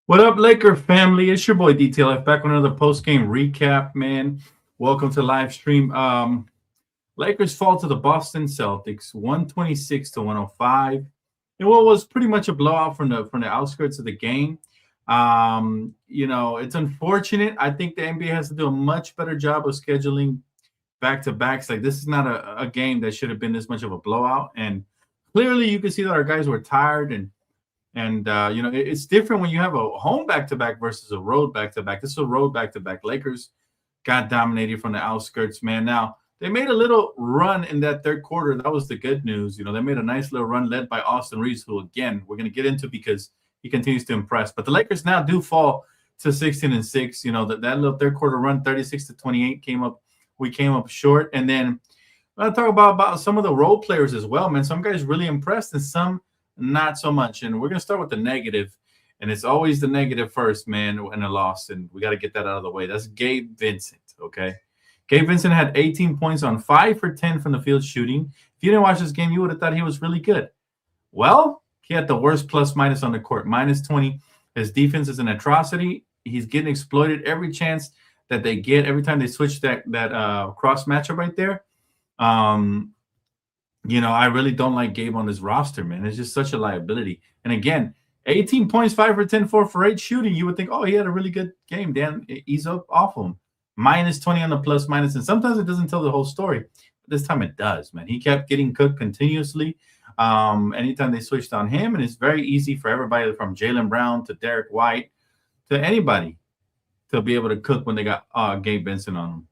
What up, Laker family? It's your boy DTLF back with another post-game recap, man. Welcome to live stream. Lakers fall to the Boston Celtics, 126 to 105. And what was pretty much a blowout from the outskirts of the game. It's unfortunate. I think the NBA has to do a much better job of scheduling back-to-backs. Like, this is not a game that should have been this much of a blowout. And clearly you can see that our guys were tired and it's different when you have a home back-to-back versus a road back-to-back. This is a road back-to-back. Lakers got dominated from the outskirts, man. Now, they made a little run in that third quarter. That was the good news. They made a nice little run led by Austin Reaves, who, again, we're going to get into because he continues to impress. But the Lakers now do fall to 16-6. That little third quarter run, 36-28, we came up short. And then I'll talk about some of the role players as well, man. Some guys really impressed and some not so much. And we're going to start with the negative. And it's always the negative first, man, in a loss. And we got to get that out of the way. That's Gabe Vincent, okay? Gabe Vincent had 18 points on 5 for 10 from the field shooting. If you didn't watch this game, you would have thought he was really good. Well, he had the worst plus-minus on the court, -20. His defense is an atrocity. He's getting exploited every chance that they get. Every time they switch that cross matchup right there. I really don't like Gabe on this roster, man. It's just such a liability. And again, 18 points, 5 for 10, 4 for 8 shooting. You would think, oh, he had a really good game. Dan, ease up off him. -20 on the plus-minus. And sometimes it doesn't tell the whole story. But this time it does, man. He kept getting cooked continuously. Anytime they switched on him. And it's very easy for everybody from Jaylen Brown to Derek White to anybody to be able to cook when they got Gabe Vincent on them.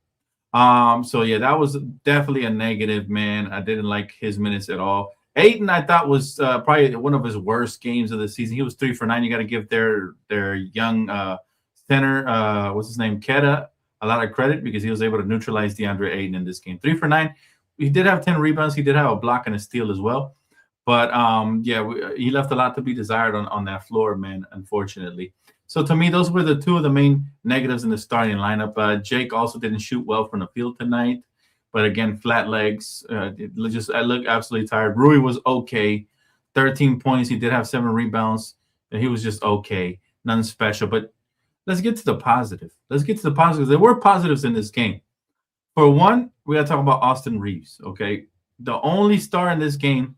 So yeah, that was definitely a negative, man. I didn't like his minutes at all. Ayton, I thought, was probably one of his worst games of the season. He was 3 for 9. You got to give their young center, what's his name, Keta, a lot of credit because he was able to neutralize DeAndre Ayton in this game. 3 for 9. He did have 10 rebounds. He did have a block and a steal as well. But he left a lot to be desired on that floor, man, unfortunately. So to me, those were the two of the main negatives in the starting lineup. Jake also didn't shoot well from the field tonight. But again, flat legs. I look absolutely tired. Rui was okay. 13 points. He did have 7 rebounds. And he was just okay. Nothing special. But let's get to the positive. Let's get to the positives. There were positives in this game. For one, we got to talk about Austin Reaves, okay? The only star in this game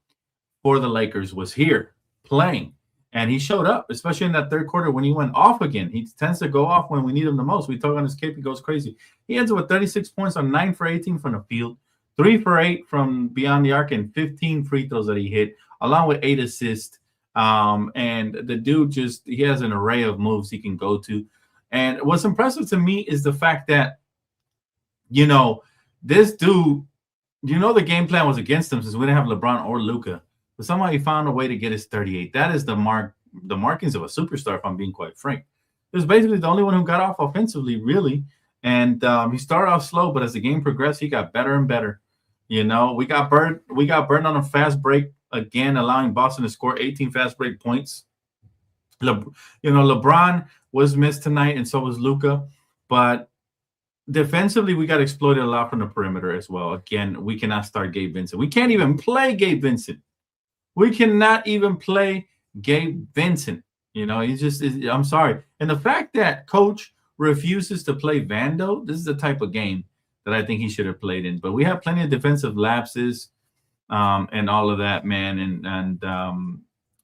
for the Lakers was here playing. And he showed up, especially in that third quarter when he went off again. He tends to go off when we need him the most. We talk on his cape, he goes crazy. He ends up with 36 points on 9 for 18 from the field, 3 for 8 from beyond the arc, and 15 free throws that he hit, along with 8 assists. And the dude he has an array of moves he can go to. And what's impressive to me is the fact that, this dude, the game plan was against him since we didn't have LeBron or Luka. But somehow he found a way to get his 38. That is the markings of a superstar, if I'm being quite frank. He was basically the only one who got off offensively, really. And he started off slow, but as the game progressed, he got better and better. We got burned on a fast break, again, allowing Boston to score 18 fast break points. LeBron was missed tonight, and so was Luka. But defensively, we got exploited a lot from the perimeter as well. Again, we cannot start Gabe Vincent. We can't even play Gabe Vincent. We cannot even play Gabe Vincent. I'm sorry. And the fact that coach refuses to play Vando, this is the type of game that I think he should have played in. But we have plenty of defensive lapses and all of that, man. And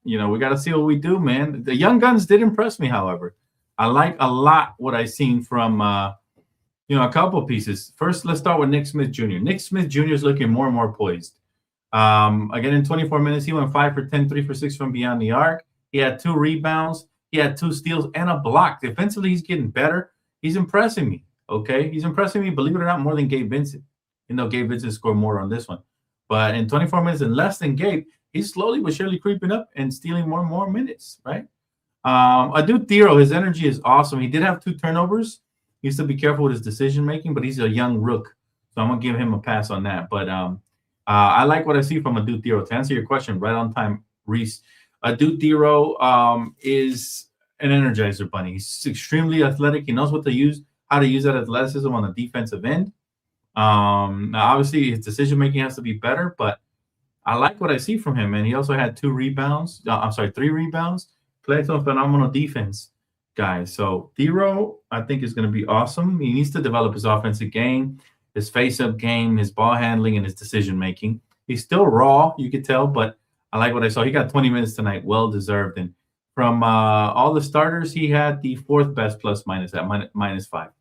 we got to see what we do, man. The young guns did impress me, however. I like a lot what I've seen from, a couple pieces. First, let's start with Nick Smith Jr. Nick Smith Jr. is looking more and more poised. Again, in 24 minutes, he went 5 for 10, 3 for 6 from beyond the arc. He had 2 rebounds. He had 2 steals and a block. Defensively, he's getting better. He's impressing me, okay? He's impressing me, believe it or not, more than Gabe Vincent. Gabe Vincent scored more on this one. But in 24 minutes and less than Gabe, he's slowly but surely creeping up and stealing more and more minutes, right? Adou Thiero, his energy is awesome. He did have 2 turnovers. He needs to be careful with his decision-making, but he's a young rook. So I'm going to give him a pass on that. But I like what I see from Adou Thiero. To answer your question, right on time, Reese. Adou Thiero is an energizer bunny. He's extremely athletic. He knows how to use that athleticism on the defensive end. Now, obviously, his decision-making has to be better, but I like what I see from him. And he also had 3 rebounds. Played some phenomenal defense. guys. So Thero, I think, is going to be awesome. He needs to develop his offensive game, his face-up game, his ball handling, and his decision-making. He's still raw, you could tell, but I like what I saw. He got 20 minutes tonight, well-deserved. And from all the starters, he had the fourth best plus-minus at -5,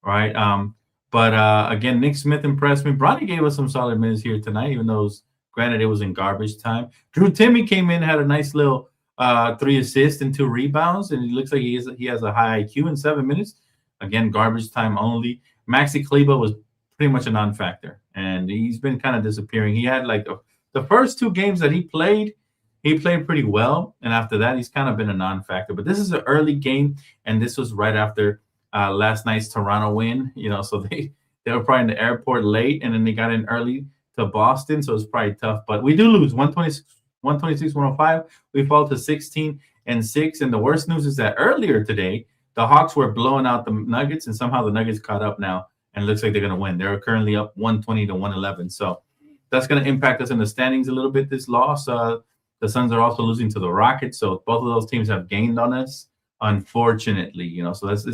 right? But again, Nick Smith impressed me. Bronny gave us some solid minutes here tonight, even though granted it was in garbage time. Drew Timmy came in, had a nice little 3 assists and 2 rebounds, and he looks like he has a high IQ in 7 minutes. Again, garbage time only. Maxi Kleber was pretty much a non-factor, and he's been kind of disappearing. He had like the first 2 games that he played pretty well, and after that, he's kind of been a non-factor. But this is an early game, and this was right after last night's Toronto win. So they were probably in the airport late, and then they got in early to Boston, so it's probably tough. But we do lose 126-105. We fall to 16-6, and the worst news is that earlier today, the Hawks were blowing out the Nuggets, and somehow the Nuggets caught up now, and it looks like they're going to win. They're currently up 120-111, so that's going to impact us in the standings a little bit, this loss. The Suns are also losing to the Rockets, so both of those teams have gained on us, unfortunately. So that's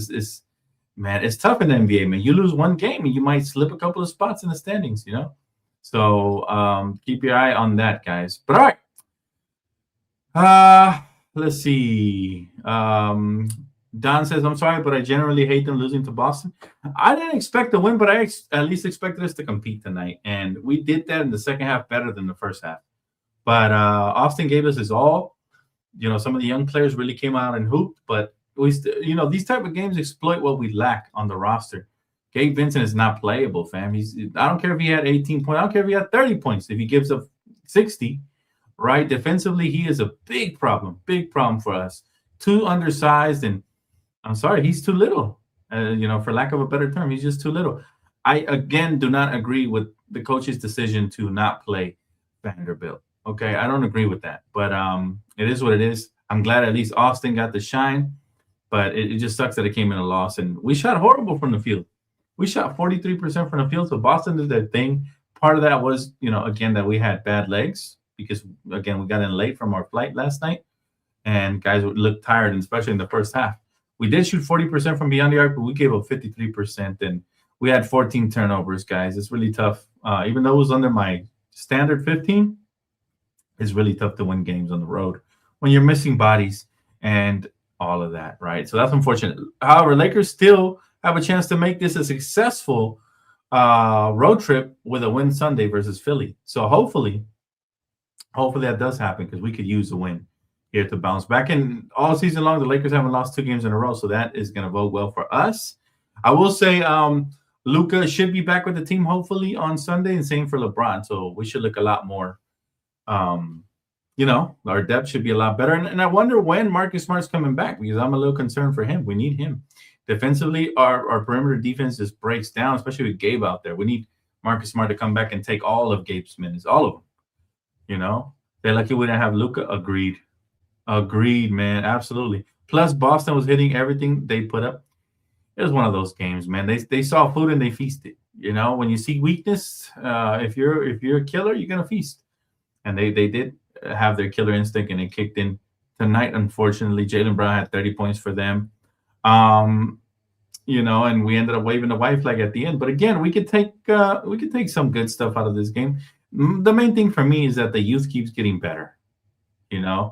man, it's tough in the NBA, man. You lose one game, and you might slip a couple of spots in the standings, So keep your eye on that, guys. But all right. Let's see. Don says, I'm sorry, but I generally hate them losing to Boston. I didn't expect to win, but I at least expected us to compete tonight. And we did that in the second half better than the first half. But Austin gave us his all. Some of the young players really came out and hooped, but these type of games exploit what we lack on the roster. Gabe Vincent is not playable, fam. I don't care if he had 18 points. I don't care if he had 30 points. If he gives up 60, right? Defensively, he is a big problem for us. Too undersized, and I'm sorry, he's too little. For lack of a better term, he's just too little. I, again, do not agree with the coach's decision to not play Vanderbilt. Okay, I don't agree with that. But it is what it is. I'm glad at least Austin got the shine, but it just sucks that it came in a loss. And we shot horrible from the field. We shot 43% from the field, so Boston did their thing. Part of that was, again, that we had bad legs because, again, we got in late from our flight last night, and guys looked tired, and especially in the first half. We did shoot 40% from beyond the arc, but we gave up 53%, and we had 14 turnovers, guys. It's really tough. Even though it was under my standard 15, it's really tough to win games on the road when you're missing bodies and all of that, right? So that's unfortunate. However, Lakers still have a chance to make this a successful road trip with a win Sunday versus Philly. So hopefully that does happen because we could use a win here to bounce back. And all season long, the Lakers haven't lost 2 games in a row, so that is going to bode well for us. I will say Luka should be back with the team hopefully on Sunday, and same for LeBron. So we should look a lot more. Our depth should be a lot better. And I wonder when Marcus Smart's coming back, because I'm a little concerned for him. We need him. Defensively, our perimeter defense just breaks down, especially with Gabe out there. We need Marcus Smart to come back and take all of Gabe's minutes, all of them. They're lucky we didn't have Luka. Agreed, man. Absolutely. Plus, Boston was hitting everything they put up. It was one of those games, man. They saw food and they feasted. When you see weakness, if you're a killer, you're gonna feast. And they did have their killer instinct, and it kicked in tonight. Unfortunately, Jaylen Brown had 30 points for them. And we ended up waving the white flag at the end. But again, we could take some good stuff out of this game. The main thing for me is that the youth keeps getting better. The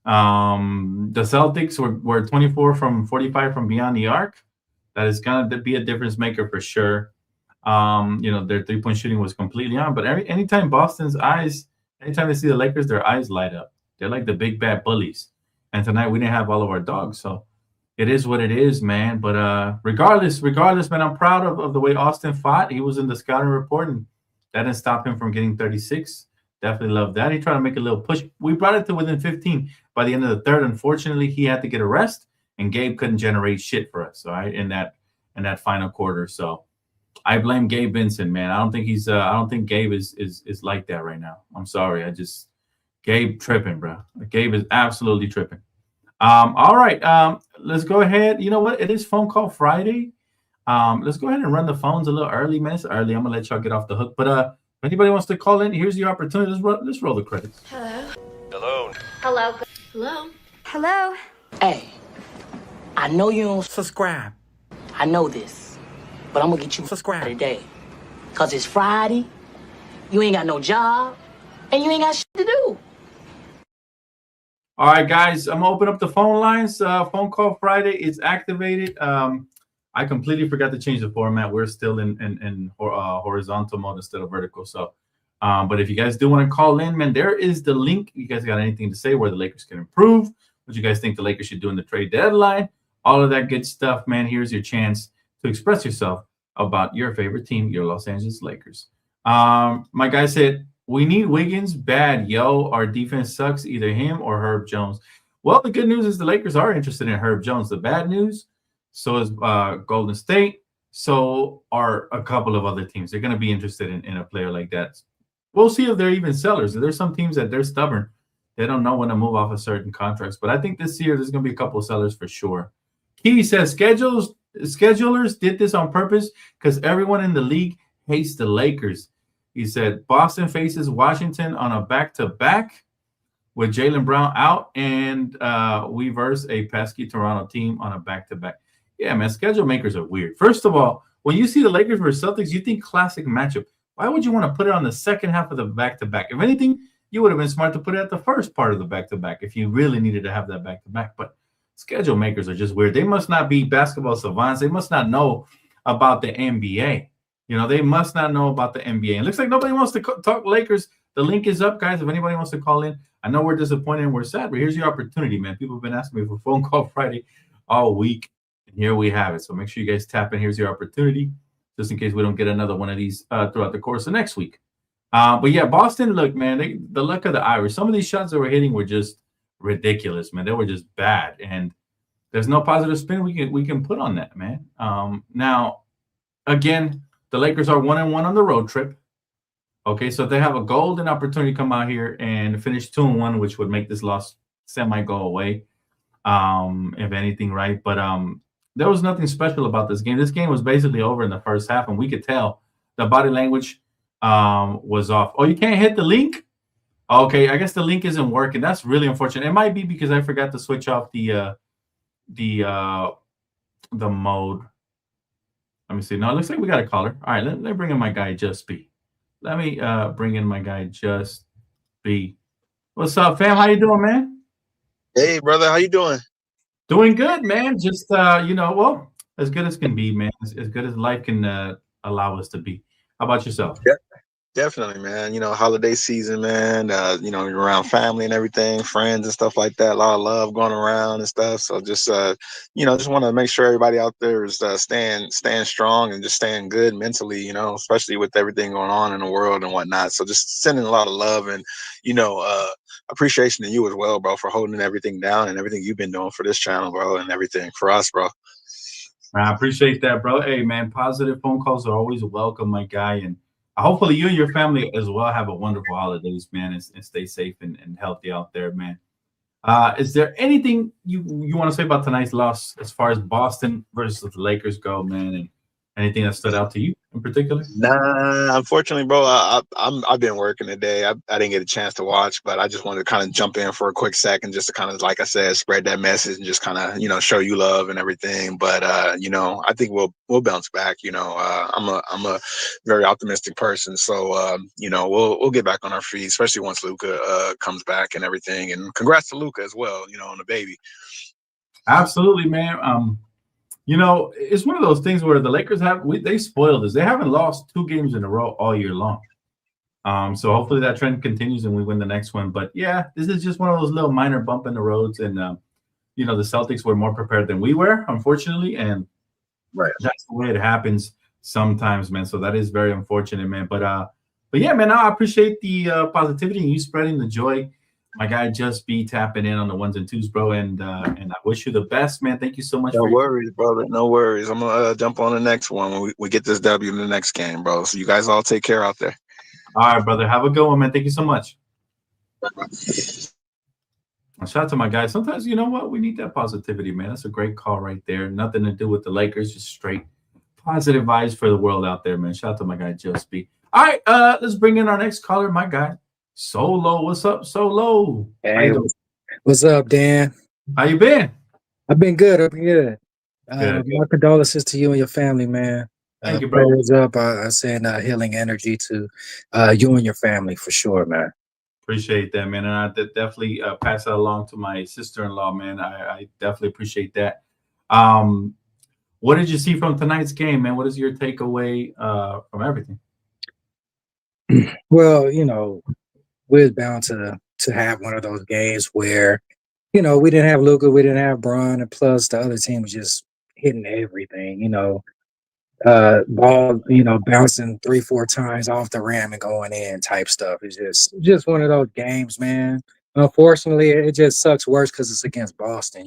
Celtics were 24 from 45 from beyond the arc. That is going to be a difference maker for sure. Their 3-point shooting was completely on. But anytime they see the Lakers, their eyes light up. They're like the big bad bullies. And tonight we didn't have all of our dogs, so it is what it is, man. But regardless, man, I'm proud of the way Austin fought. He was in the scouting report, and that didn't stop him from getting 36. Definitely love that. He tried to make a little push. We brought it to within 15 by the end of the third. Unfortunately, he had to get a rest, and Gabe couldn't generate shit for us, all right, in that final quarter. So I blame Gabe Vincent, man. I don't think Gabe is like that right now. I'm sorry. Gabe tripping, bro. Gabe is absolutely tripping. All right. Let's go ahead. You know what? It is phone call Friday. Let's go ahead and run the phones a little early, man. It's early. I'm gonna let y'all get off the hook. But if anybody wants to call in, here's your opportunity. Let's roll the credits. Hello. Hello. Hello. Hello. Hello. Hey, I know you don't subscribe. I know this, but I'm gonna get you subscribe today. Cause it's Friday, you ain't got no job, and you ain't got shit to do. All right, guys, I'm gonna open up the phone lines. Phone call Friday is activated. I completely forgot to change the format. We're still in horizontal mode instead of vertical. So, but if you guys do want to call in, man, there is the link. You guys got anything to say where the Lakers can improve? What you guys think the Lakers should do in the trade deadline? All of that good stuff, man. Here's your chance to express yourself about your favorite team, your Los Angeles Lakers. My guy said, we need Wiggins bad, yo. Our defense sucks, either him or Herb Jones. Well, the good news is the Lakers are interested in Herb Jones. The bad news, so is Golden State. So are a couple of other teams. They're going to be interested in a player like that. We'll see if they're even sellers. There's some teams that they're stubborn. They don't know when to move off of certain contracts. But I think this year there's going to be a couple of sellers for sure. Key says schedulers did this on purpose because everyone in the league hates the Lakers. He said Boston faces Washington on a back-to-back with Jaylen Brown out, and we verse a pesky Toronto team on a back-to-back. Yeah, man, schedule makers are weird. First of all, when you see the Lakers versus Celtics, you think classic matchup. Why would you want to put it on the second half of the back-to-back? If anything, you would have been smart to put it at the first part of the back-to-back if you really needed to have that back-to-back. But schedule makers are just weird. They must not be basketball savants. They must not know about the NBA. You know, they must not know about the NBA. It looks like nobody wants to talk Lakers. The link is up, guys. If anybody wants to call in, I know we're disappointed and we're sad, but here's your opportunity, man. People have been asking me for phone call Friday all week, and here we have it. So make sure you guys tap in. Here's your opportunity, just in case we don't get another one of these throughout the course of next week. But yeah, Boston, look, man, the luck of the Irish. Some of these shots that we're hitting were just ridiculous, man. They were just bad, and there's no positive spin we can put on that, man. Now, again, the Lakers are 1-1 on the road trip. Okay, so they have a golden opportunity to come out here and finish 2-1, which would make this loss semi-go away, if anything, right? But there was nothing special about this game. This game was basically over in the first half, and we could tell the body language was off. Oh, you can't hit the link? Okay, I guess the link isn't working. That's really unfortunate. It might be because I forgot to switch off the mode. Let me see. No, it looks like we got a caller. All right, let me bring in my guy, Just B. Let me bring in my guy, Just B. What's up, fam? How you doing, man? Hey, brother. How you doing? Doing good, man. Just, well, as good as can be, man. As good as life can allow us to be. How about yourself? Yeah, definitely, man. You know, holiday season, man. You're around family and everything, friends and stuff like that. A lot of love going around and stuff. So just, just want to make sure everybody out there is staying strong and just staying good mentally. You know, especially with everything going on in the world and whatnot. So just sending a lot of love and, appreciation to you as well, bro, for holding everything down and everything you've been doing for this channel, bro, and everything for us, bro. I appreciate that, bro. Hey, man, positive phone calls are always welcome, my guy, and hopefully you and your family as well have a wonderful holidays, man, and stay safe and healthy out there, man. Is there anything you want to say about tonight's loss as far as Boston versus the Lakers go, man, and anything that stood out to you in particular? Nah, unfortunately, bro, I've been working today. I didn't get a chance to watch, but I just wanted to kind of jump in for a quick second, just to kind of, like I said, spread that message and just kind of, show you love and everything. But I think we'll bounce back. I'm a very optimistic person, so we'll get back on our feet, especially once Luka comes back and everything. And congrats to Luka as well, on the baby. Absolutely, man. It's one of those things where the Lakers they spoiled us. They haven't lost 2 games in a row all year long. So hopefully that trend continues and we win the next one. But yeah, this is just one of those little minor bump in the roads. And the Celtics were more prepared than we were, unfortunately. And right, that's the way it happens sometimes, man. So that is very unfortunate, man. But yeah, man, I appreciate the positivity and you spreading the joy. My guy Just be tapping in on the 1s and 2s, bro, and I wish you the best, man. Thank you so much. No worries, brother. No worries. I'm gonna jump on the next one when we get this W in the next game, bro. So you guys all take care out there. All right, brother. Have a good one, man. Thank you so much. Shout out to my guys. Sometimes, you know what? We need that positivity, man. That's a great call right there. Nothing to do with the Lakers, just straight positive vibes for the world out there, man. Shout out to my guy Just B. All right, let's bring in our next caller, my guy Solo. What's up, Solo? Hey, what's up, Dan? How you been? I've been good. I've been good. Good. My condolences to you and your family, man. Thank you, bro. Prayers up. I send healing energy to you and your family for sure, man. Appreciate that, man. And I definitely pass that along to my sister-in-law, man. I definitely appreciate that. Um, what did you see from tonight's game, man? What is your takeaway from everything? Well, we're bound to have one of those games where, we didn't have Luka, we didn't have Bron, and plus the other team was just hitting everything, ball, bouncing 3-4 times off the rim and going in type stuff. It's just one of those games, man. Unfortunately, it just sucks worse because it's against Boston,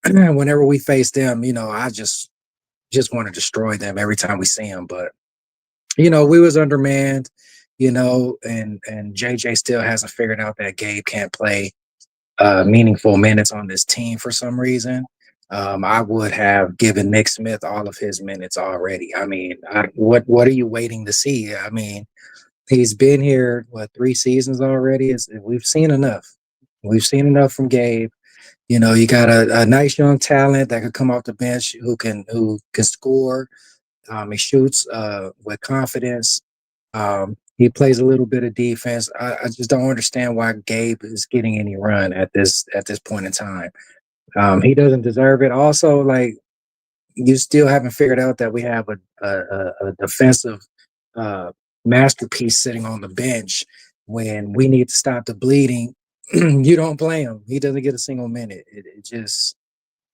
Whenever we face them, I just want to destroy them every time we see them. But we was undermanned, and JJ still hasn't figured out that Gabe can't play meaningful minutes on this team for some reason. I would have given Nick Smith all of his minutes already. I mean, what are you waiting to see? I mean, he's been here 3 seasons already. We've seen enough. We've seen enough from Gabe. You got a nice young talent that could come off the bench who can score. He shoots with confidence. He plays a little bit of defense. I just don't understand why Gabe is getting any run at this point in time. He doesn't deserve it. Also, you still haven't figured out that we have a defensive masterpiece sitting on the bench when we need to stop the bleeding. You don't play him. He doesn't get a single minute. It just,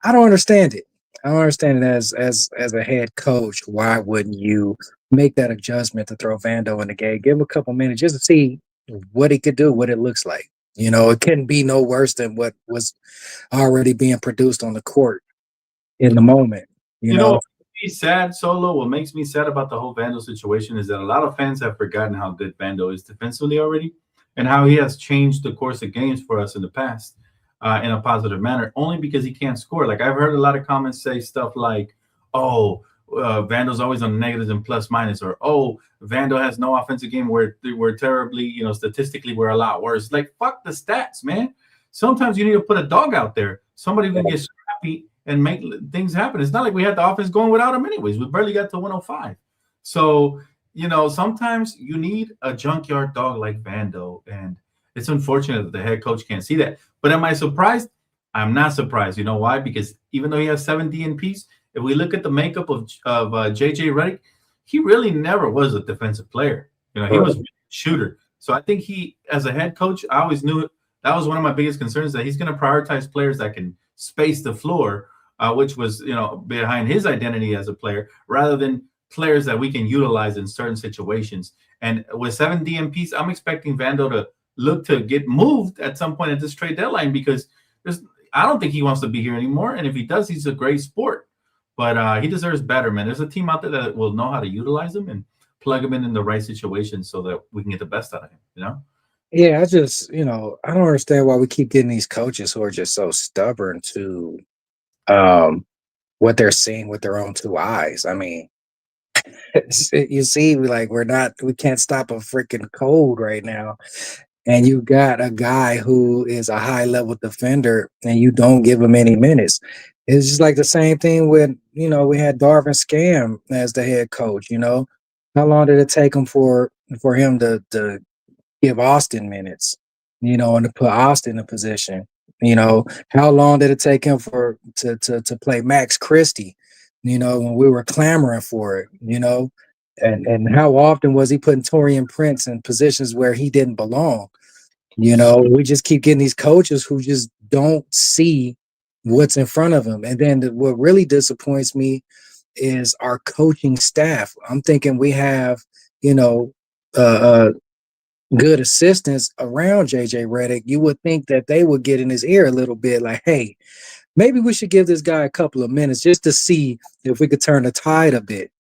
I don't understand it. I don't understand it as a head coach. Why wouldn't you make that adjustment to throw Vando in the game? Give him a couple minutes just to see what he could do, what it looks like. It couldn't be no worse than what was already being produced on the court in the moment. What makes me sad, Solo, what makes me sad about the whole Vando situation is that a lot of fans have forgotten how good Vando is defensively already and how he has changed the course of games for us in the past. In a positive manner, only because he can't score. Like I've heard a lot of comments say stuff like, "Oh, Vando's always on negatives and plus minus," or "Oh, Vando has no offensive game. We're terribly, statistically we're a lot worse." Like fuck the stats, man. Sometimes you need to put a dog out there, somebody who can get scrappy and make things happen. It's not like we had the offense going without him anyways. We barely got to 105. So sometimes you need a junkyard dog like Vando, and it's unfortunate that the head coach can't see that. But am I surprised? I'm not surprised. You know why? Because even though he has 7 DNPs, if we look at the makeup of JJ Redick, he really never was a defensive player. He was a shooter. So I think he, as a head coach, I always knew that was one of my biggest concerns, that he's going to prioritize players that can space the floor, which was, behind his identity as a player, rather than players that we can utilize in certain situations. And with 7 DNPs, I'm expecting Vando to look to get moved at some point at this trade deadline, because I don't think he wants to be here anymore. And if he does, he's a great sport. But he deserves better, man. There's a team out there that will know how to utilize him and plug him in the right situation so that we can get the best out of him, Yeah, I just, I don't understand why we keep getting these coaches who are just so stubborn to what they're seeing with their own 2 eyes. I mean, you see, we can't stop a freaking cold right now. And you got a guy who is a high level defender and you don't give him any minutes. It's just like the same thing with, we had Darvin Scam as the head coach, How long did it take him for him to give Austin minutes, and to put Austin in a position? How long did it take him to play Max Christie, when we were clamoring for it, and how often was he putting Torian Prince in positions where he didn't belong? We just keep getting these coaches who just don't see what's in front of them. And then what really disappoints me is our coaching staff. I'm thinking we have, good assistants around JJ Redick. You would think that they would get in his ear a little bit, like, hey, maybe we should give this guy a couple of minutes just to see if we could turn the tide a bit,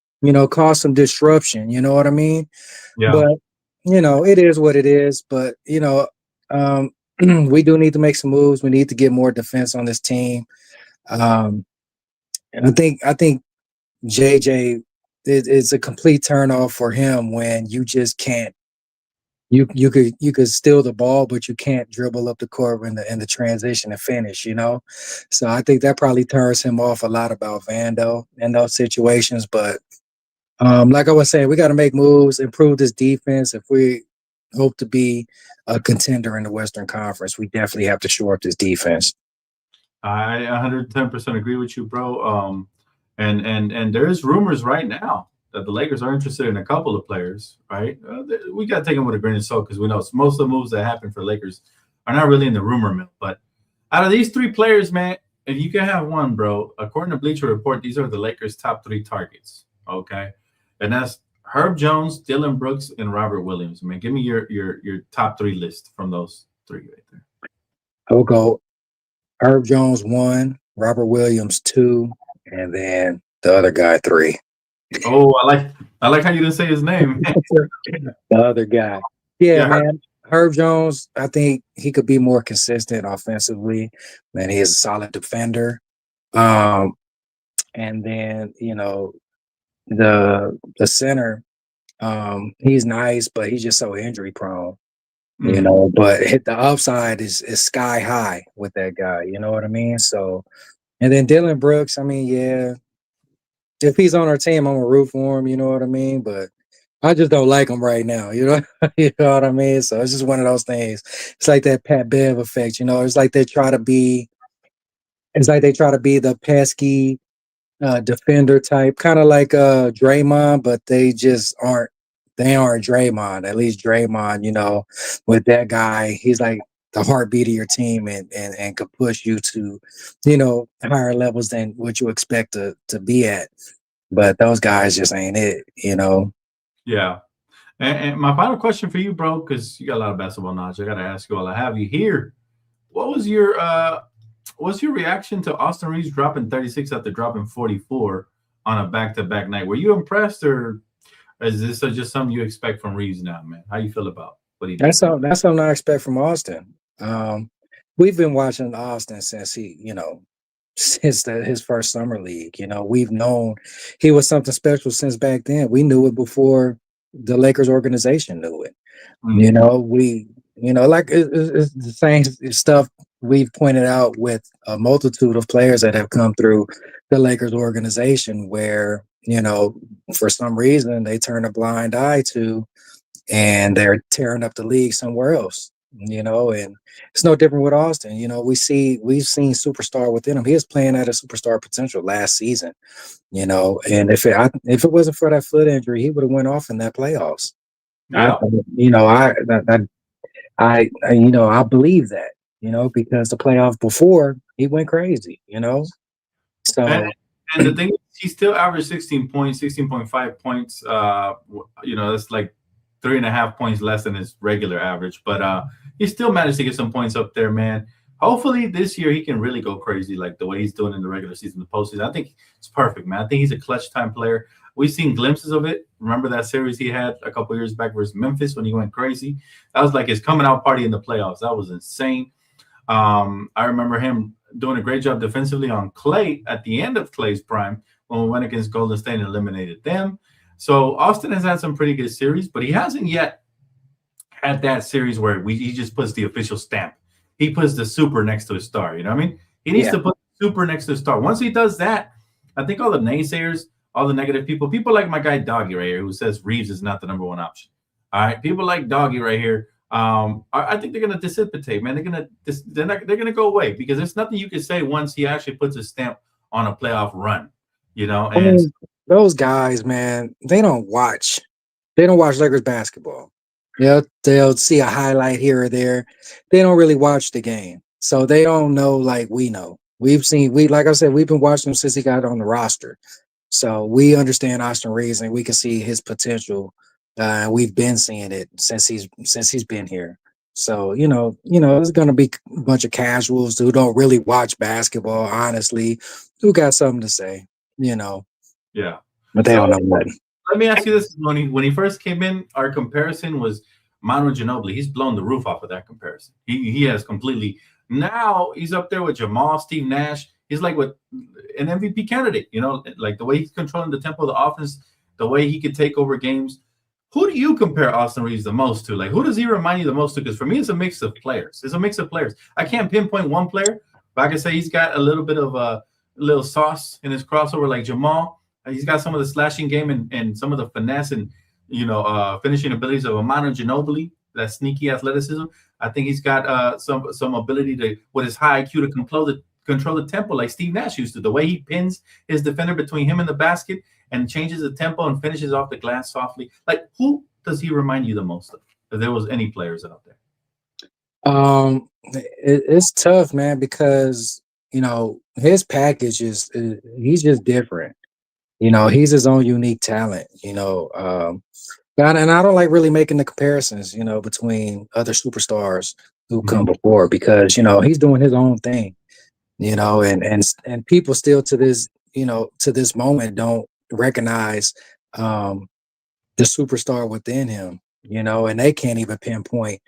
cause some disruption. You know what I mean? Yeah. But, it is what it is. But, we do need to make some moves. We need to get more defense on this team. And I think JJ is a complete turnoff for him when you just can't you could steal the ball, but you can't dribble up the court in the transition and finish, you know. So I think that probably turns him off a lot about Vando in those situations. But like I was saying, we got to make moves, improve this defense. If we hope to be a contender in the Western Conference, we definitely have to shore up this defense. I 110% agree with you, bro. And there's rumors right now that the Lakers are interested in a couple of players, right? We got to take them with a grain of salt because we know most of the moves that happen for Lakers are not really in the rumor mill. But out of these three players, man, if you can have one, bro, according to Bleacher Report, these are the Lakers' top three targets, okay? And that's Herb Jones, Dylan Brooks, and Robert Williams. Man, give me your top three list from those three right there. I will go Herb Jones 1, Robert Williams 2, and then the other guy 3. Oh, I like how you didn't say his name. The other guy. Yeah, man. Herb Jones, I think he could be more consistent offensively. Man, he is a solid defender. And then, you know, the center, he's nice, but he's just so injury prone. You know, but the upside is sky high with that guy. You know what I mean? So, and then Dylan Brooks, I mean, yeah, if he's on our team, I'm gonna root for him. You know what I mean? But I just don't like him right now. You know, you know what I mean? So it's just one of those things. It's like that Pat Bev effect. You know, it's like they try to be the pesky defender type, kind of like Draymond, but they just aren't. They aren't Draymond. At least Draymond, you know, with that guy, he's like the heartbeat of your team and could push you to, you know, higher levels than what you expect to be at. But those guys just ain't it, you know. Yeah. And my final question for you, bro, because you got a lot of basketball knowledge, I got to ask you while I have you here. What's your reaction to Austin Reaves dropping 36 after dropping 44 on a back-to-back night? Were you impressed, or is this just something you expect from Reaves now, man? How you feel about what he did? That's something I expect from Austin. We've been watching Austin since his first summer league. You know, we've known he was something special since back then. We knew it before the Lakers organization knew it. You know, like it's the same stuff we've pointed out with a multitude of players that have come through the Lakers organization where, you know, for some reason they turn a blind eye to, and they're tearing up the league somewhere else, you know. And it's no different with Austin. You know, we've seen superstar within him. He was playing at a superstar potential last season, you know, and if it wasn't for that foot injury, he would have went off in that playoffs. Yeah. I believe that, you know, because the playoff before he went crazy, you know. So and the thing is, he still averaged 16 points, 16.5 points. You know, that's like 3.5 points less than his regular average, but he still managed to get some points up there, man. Hopefully this year he can really go crazy like the way he's doing in the regular season, the postseason. I think it's perfect, man. I think he's a clutch time player. We've seen glimpses of it. Remember that series he had a couple years back versus Memphis when he went crazy? That was like his coming out party in the playoffs. That was insane. I remember him doing a great job defensively on Clay at the end of Clay's prime when we went against Golden State and eliminated them. So Austin has had some pretty good series, but he hasn't yet had that series where he just puts the official stamp. He puts the super next to his star. You know what I mean? He needs to put super next to his star. Once he does that, I think all the naysayers, all the negative people like my guy Doggy right here, who says Reaves is not the number one option. All right, people like Doggy right here. I think they're gonna dissipate, man. They're gonna go away because there's nothing you can say once he actually puts a stamp on a playoff run. You know, and I mean, those guys, man, they don't watch Lakers basketball. Yeah, they'll see a highlight here or there. They don't really watch the game, so they don't know like we know. Like I said, we've been watching him since he got on the roster, so we understand Austin Reaves and we can see his potential. We've been seeing it since he's been here. So you know, there's gonna be a bunch of casuals who don't really watch basketball, honestly, who got something to say, you know. Yeah, but they don't know what. Let me ask you this: when he first came in, our comparison was Manu Ginobili. He's blown the roof off of that comparison. He has completely. Now he's up there with Jamal, Steve Nash. He's like with an MVP candidate. You know, like the way he's controlling the tempo of the offense, the way he could take over games. Who do you compare Austin Reaves the most to? Like, who does he remind you the most to? Because for me, it's a mix of players. It's a mix of players. I can't pinpoint one player, but I can say he's got a little bit of a little sauce in his crossover, like Jamal. He's got some of the slashing game and some of the finesse and finishing abilities of Amano Ginobili. That sneaky athleticism. I think he's got some ability to, with his high IQ, to control the tempo like Steve Nash used to. The way he pins his defender between him and the basket and changes the tempo and finishes off the glass softly. Like, who does he remind you the most of? If there was any players out there. It's tough, man, because his package he's just different. He's his own unique talent. And I don't like really making the comparisons, between other superstars who come before, because he's doing his own thing, and people still to this moment don't recognize the superstar within him, and they can't even pinpoint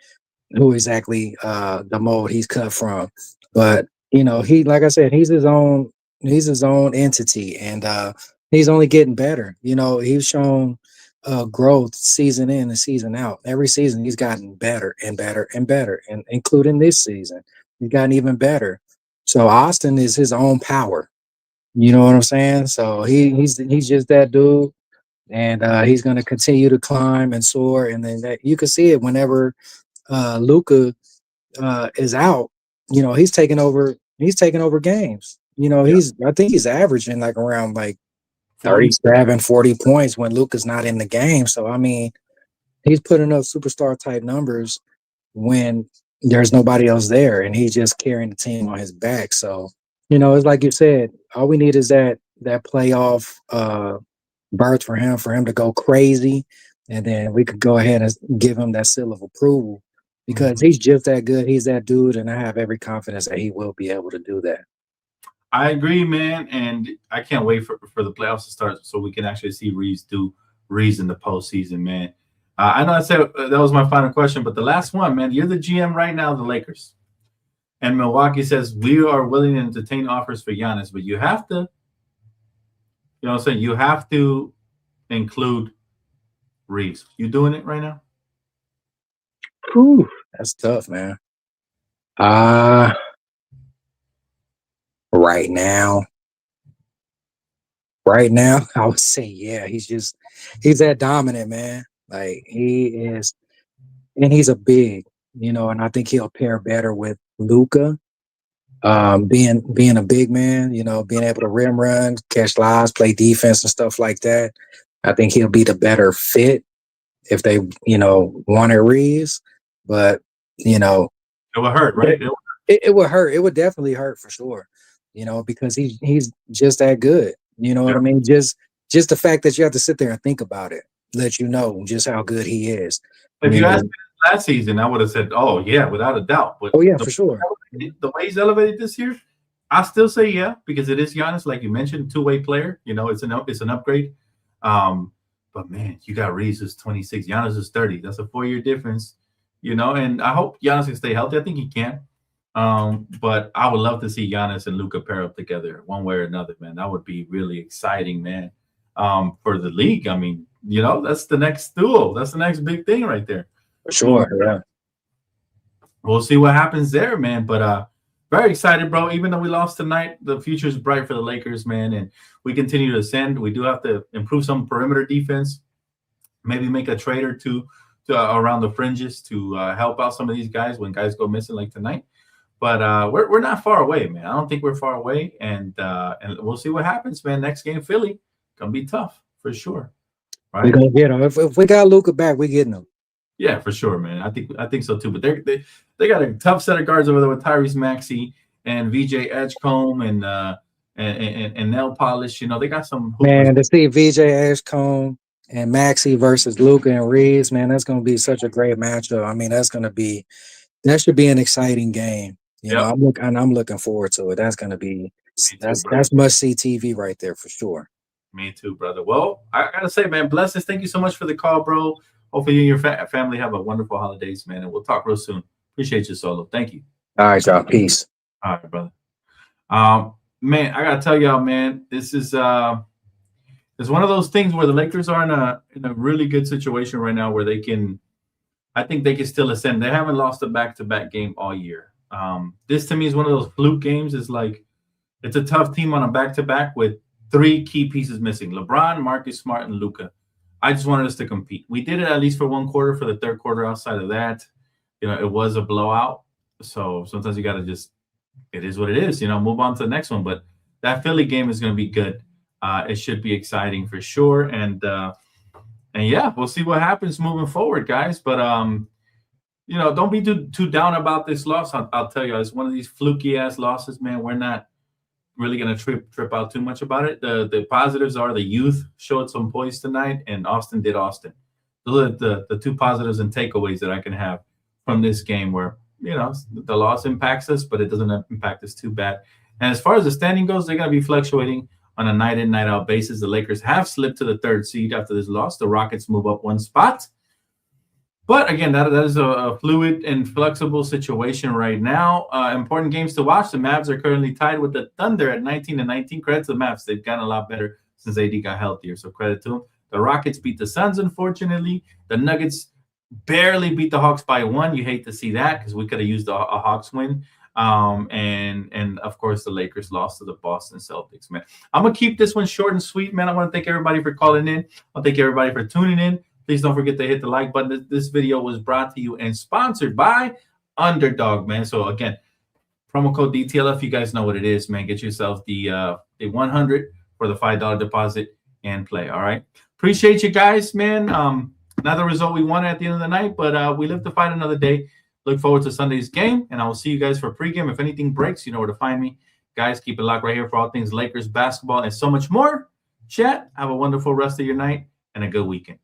who exactly the mold he's cut from. But he, like I said, he's his own entity, and he's only getting better. He's shown growth season in and season out. Every season he's gotten better and better and better, and including this season he's gotten even better. So Austin is his own power. You know what I'm saying? So he's just that dude, and he's going to continue to climb and soar. And then you can see it whenever Luka is out. He's taking over. He's taking over games. I think he's averaging like around like 37, 40 points when Luka's not in the game. So I mean, he's putting up superstar type numbers when there's nobody else there, and he's just carrying the team on his back. So it's like you said, all we need is that playoff berth for him to go crazy, and then we could go ahead and give him that seal of approval, because he's just that good. He's that dude, and I have every confidence that he will be able to do that. I agree, man, and I can't wait for the playoffs to start so we can actually see Reaves do Reaves in the postseason, man. I know I said that was my final question, but the last one, man, you're the GM right now, the Lakers. And Milwaukee says, we are willing to entertain offers for Giannis, but you have to, you have to include Reaves. You doing it right now? Whew, that's tough, man. Right now, I would say, yeah, he's that dominant, man. Like, he is, and he's a big, and I think he'll pair better with Luka, being a big man, being able to rim run, catch lives, play defense and stuff like that. I think he'll be the better fit if they, wanted Reaves, but, it would hurt, right? It would hurt. It would definitely hurt for sure. Because he's just that good. You know what I mean? Just the fact that you have to sit there and think about it lets you know just how good he is. If you asked me last season, I would have said, "Oh yeah, without a doubt." But for sure. The way he's elevated this year, I still say yeah, because it is Giannis, like you mentioned, two-way player. It's an upgrade. But man, you got Reaves is 26, Giannis is 30. That's a 4-year difference. And I hope Giannis can stay healthy. I think he can. But I would love to see Giannis and Luka pair up together one way or another, man. That would be really exciting, man. For the league. I mean, that's the next duel. That's the next big thing right there. For sure, yeah. We'll see what happens there, man. But very excited, bro. Even though we lost tonight, the future is bright for the Lakers, man. And we continue to ascend. We do have to improve some perimeter defense. Maybe make a trade or two around the fringes to help out some of these guys when guys go missing like tonight. But we're not far away, man. I don't think we're far away, and we'll see what happens, man. Next game, Philly, gonna be tough for sure. Right? We're gonna get him. If we got Luka back, we getting him. Yeah, for sure, man. I think so too. But they got a tough set of guards over there with Tyrese Maxey and VJ Edgecombe and Nail Polish. They got some hoopers. Man, to see VJ Edgecombe and Maxey versus Luka and Reaves, man, that's gonna be such a great matchup. I mean, that should be an exciting game. I'm looking forward to it. That's gonna be that's must see TV right there for sure. Me too, brother. Well, I gotta say, man, blessings. Thank you so much for the call, bro. Hopefully you and your family have a wonderful holidays, man, and we'll talk real soon. Appreciate you, Solo. Thank you. All right, y'all. Peace. All right, brother. Man, I gotta tell y'all, man, this is it's one of those things where the Lakers are in a really good situation right now where they can. I think they can still ascend. They haven't lost a back-to-back game all year. This to me is one of those fluke games. It's like it's a tough team on a back-to-back with 3 key pieces missing: LeBron, Marcus Smart, and Luka. I just wanted us to compete. We did it at least for 1 quarter. For the 3rd quarter, outside of that, it was a blowout. So sometimes you got to just, it is what it is. Move on to the next one. But that Philly game is going to be good. It should be exciting for sure. And yeah, we'll see what happens moving forward, guys. But don't be too down about this loss. I'll tell you, it's one of these fluky ass losses, man. We're not really gonna trip out too much about it. The positives are the youth showed some poise tonight, and Austin did Austin. Those are the 2 positives and takeaways that I can have from this game, where the loss impacts us, but it doesn't impact us too bad. And as far as the standing goes, they're gonna be fluctuating on a night in, night out basis. The Lakers have slipped to the 3rd seed after this loss. The Rockets move up 1 spot. But again, that is a fluid and flexible situation right now. Important games to watch. The Mavs are currently tied with the Thunder at 19-19. Credit to the Mavs. They've gotten a lot better since AD got healthier, so credit to them. The Rockets beat the Suns, unfortunately. The Nuggets barely beat the Hawks by 1. You hate to see that because we could have used a Hawks win. And of course the Lakers lost to the Boston Celtics, man. I'm gonna keep this one short and sweet, man. I want to thank everybody for calling in. I'll thank everybody for tuning in. Please don't forget to hit the like button. This video was brought to you and sponsored by Underdog, man. So again, promo code DTLF, you guys know what it is, man. Get yourself the 100 for the $5 deposit and play. All right, appreciate you guys, man. Not the result we wanted at the end of the night, but we live to fight another day. Look forward to Sunday's game, and I will see you guys for pregame. If anything breaks, you know where to find me. Guys, keep it locked right here for all things Lakers basketball and so much more. Chat, have a wonderful rest of your night and a good weekend.